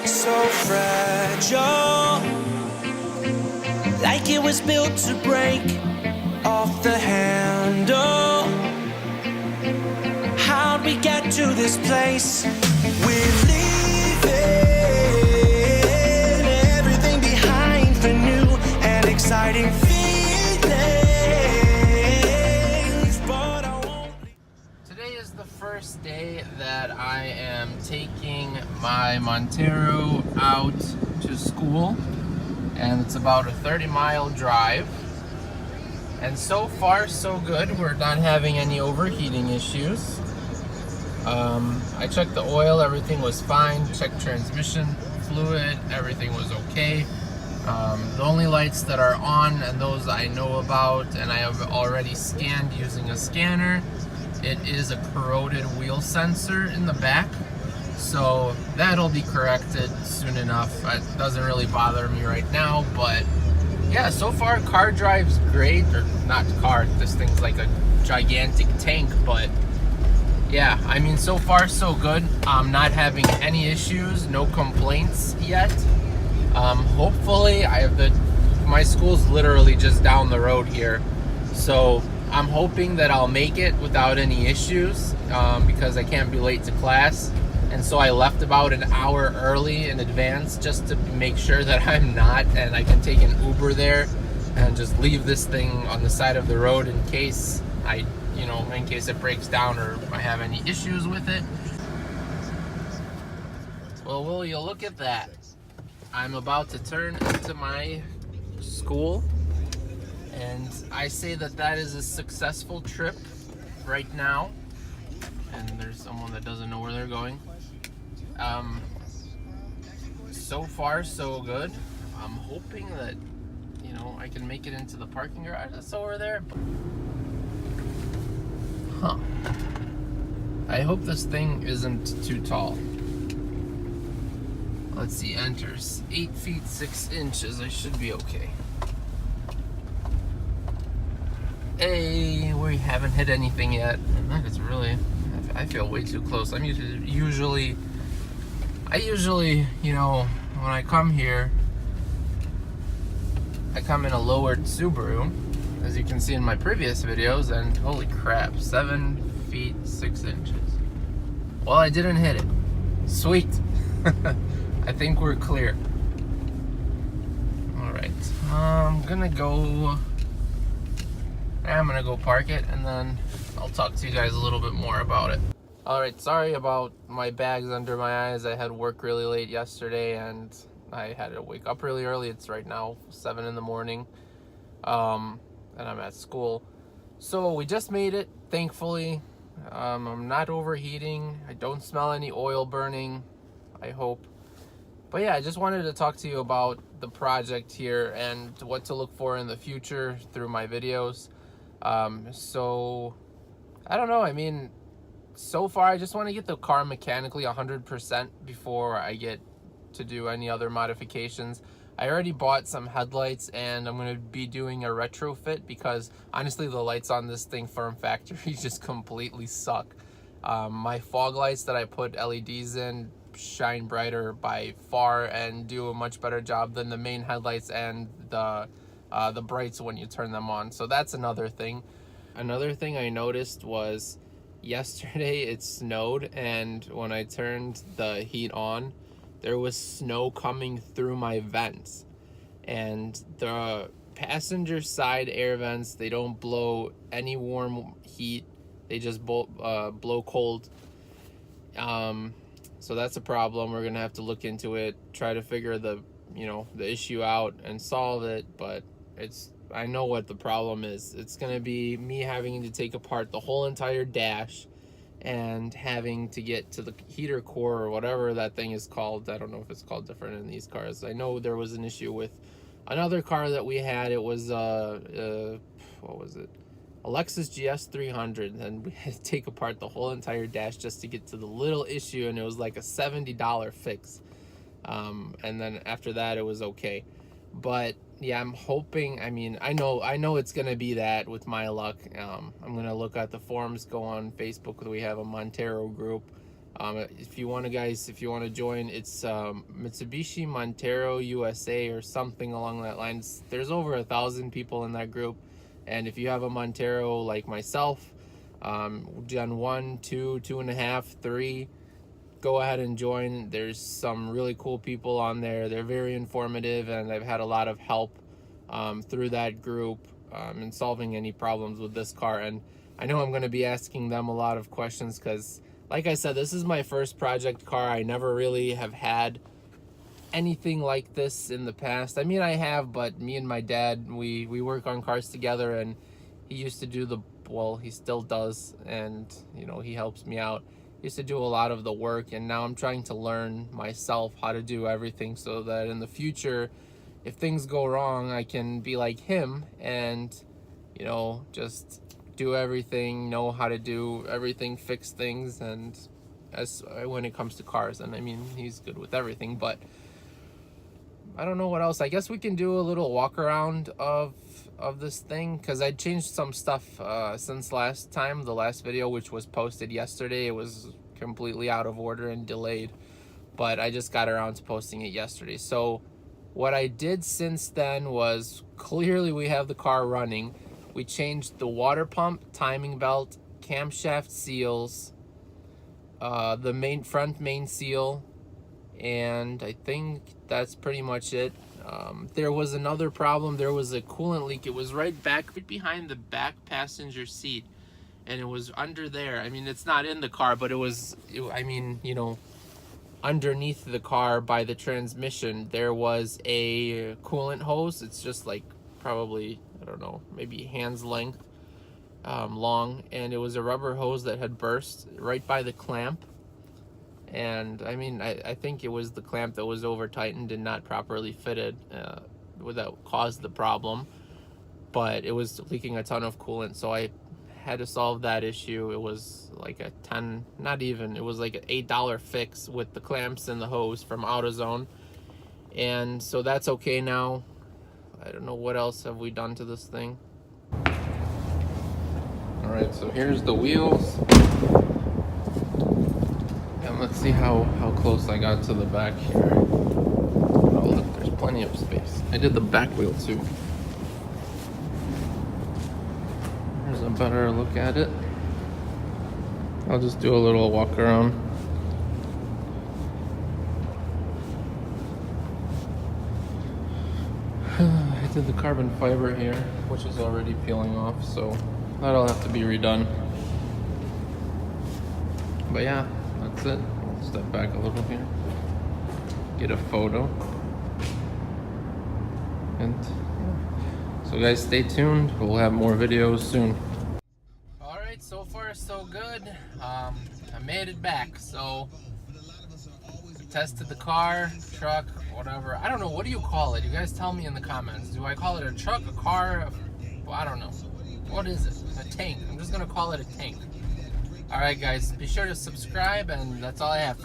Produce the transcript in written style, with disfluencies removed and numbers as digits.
so fragile, like it was built to break off the handle. How'd we get to this place? We're leaving everything behind for new and exciting feelings, but I won't. Today is the first day that I am taking my Montero out to school, and it's about a 30-mile drive. And so far, so good. We're not having any overheating issues. I checked the oil, everything was fine. Checked transmission fluid, everything was okay. The only lights that are on, and those I know about, and I have already scanned using a scanner, it is a corroded wheel sensor in the back. So that'll be corrected soon enough. It doesn't really bother me right now, but yeah, so far car drives great. Or not car, this thing's like a gigantic tank, but yeah, I mean, so far so good. I'm not having any issues, no complaints yet. Hopefully, my school's literally just down the road here, so I'm hoping that I'll make it without any issues, because I can't be late to class. And so I left about an hour early in advance just to make sure that I'm not, and I can take an Uber there and just leave this thing on the side of the road in case in case it breaks down or I have any issues with it. Well, will you look at that? I'm about to turn into my school, and I say that that is a successful trip right now. And there's someone that doesn't know where they're going. So far so good. I'm hoping that I can make it into the parking garage that's over there. Huh. I hope this thing isn't too tall. Let's see, enters 8 feet 6 inches. I should be okay. Hey, we haven't hit anything yet. And that is really, I feel way too close. I usually, when I come here, I come in a lowered Subaru, as you can see in my previous videos, and holy crap, 7 feet 6 inches. Well, I didn't hit it. Sweet. I think we're clear. Alright, I'm gonna go park it, and then I'll talk to you guys a little bit more about it. Alright, sorry about my bags under my eyes. I had work really late yesterday, and I had to wake up really early. It's right now 7 in the morning, and I'm at school. So we just made it, thankfully. I'm not overheating. I don't smell any oil burning, I hope. But yeah, I just wanted to talk to you about the project here and what to look for in the future through my videos. So I don't know, I mean, so far I just want to get the car mechanically 100% before I get to do any other modifications. I already bought some headlights, and I'm going to be doing a retrofit because honestly the lights on this thing from factory just completely suck. My fog lights that I put LEDs in shine brighter by far and do a much better job than the main headlights and the brights when you turn them on. So that's another thing. Another thing I noticed was yesterday it snowed, and when I turned the heat on, there was snow coming through my vents, and the passenger side air vents, they don't blow any warm heat, they just blow cold. So that's a problem. We're gonna have to look into it, try to figure the issue out and solve it. But I know what the problem is. It's gonna be me having to take apart the whole entire dash and having to get to the heater core or whatever that thing is called. I don't know if it's called different in these cars. I know there was an issue with another car that we had. It was what was it? A Lexus GS 300, and we had to take apart the whole entire dash just to get to the little issue, and it was like a $70 fix. And then after that, it was okay. But yeah, I'm hoping, I mean, I know it's gonna be that with my luck. I'm gonna look at the forums, go on Facebook. We have a Montero group. If you want to join, it's Mitsubishi Montero USA or something along that lines. There's over 1,000 people in that group, and if you have a Montero like myself, Gen 1, 2, 2.5, 3, go ahead and join. There's some really cool people on there. They're very informative, and I've had a lot of help through that group in solving any problems with this car. And I know I'm going to be asking them a lot of questions because, like I said, this is my first project car. I never really have had anything like this in the past. I mean, I have, but me and my dad, we work on cars together, and he used to do he still does, and you know, he helps me out. He used to do a lot of the work, and now I'm trying to learn myself how to do everything so that in the future, if things go wrong, I can be like him and, you know, just do everything, know how to do everything, fix things. And as when it comes to cars, and I mean, he's good with everything, but I don't know what else. I guess we can do a little walk around of this thing, because I changed some stuff since last time, the last video, which was posted yesterday. It was completely out of order and delayed, but I just got around to posting it yesterday. So what I did since then was, clearly we have the car running. We changed the water pump, timing belt, camshaft seals, the front main seal, and I think that's pretty much it. There was another problem. There was a coolant leak. It was right behind the back passenger seat, and it was under there. I mean, it's not in the car, but I mean, you know, underneath the car by the transmission, there was a coolant hose. It's just like probably, I don't know, maybe hand's length long, and it was a rubber hose that had burst right by the clamp. And I mean, I think it was the clamp that was over tightened and not properly fitted that caused the problem, but it was leaking a ton of coolant, so I had to solve that issue. It was like it was like an $8 fix with the clamps and the hose from AutoZone, and so that's okay now. I don't know what else have we done to this thing. All right, so here's the wheels, and let's see how close I got to the back here. Oh look, there's plenty of space. I did the back wheel too. Here's a better look at it. I'll just do a little walk around. I did the carbon fiber here, which is already peeling off, so that'll have to be redone. But yeah, that's it. I'll step back a little here, get a photo, and yeah. So guys, stay tuned. We'll have more videos soon. All right, so far so good. I made it back. So I tested the car, truck, whatever. I don't know. What do you call it? You guys tell me in the comments. Do I call it a truck, a car? Well, I don't know. What is it? A tank. I'm just gonna call it a tank. All right, guys. Be sure to subscribe, and that's all I have for you.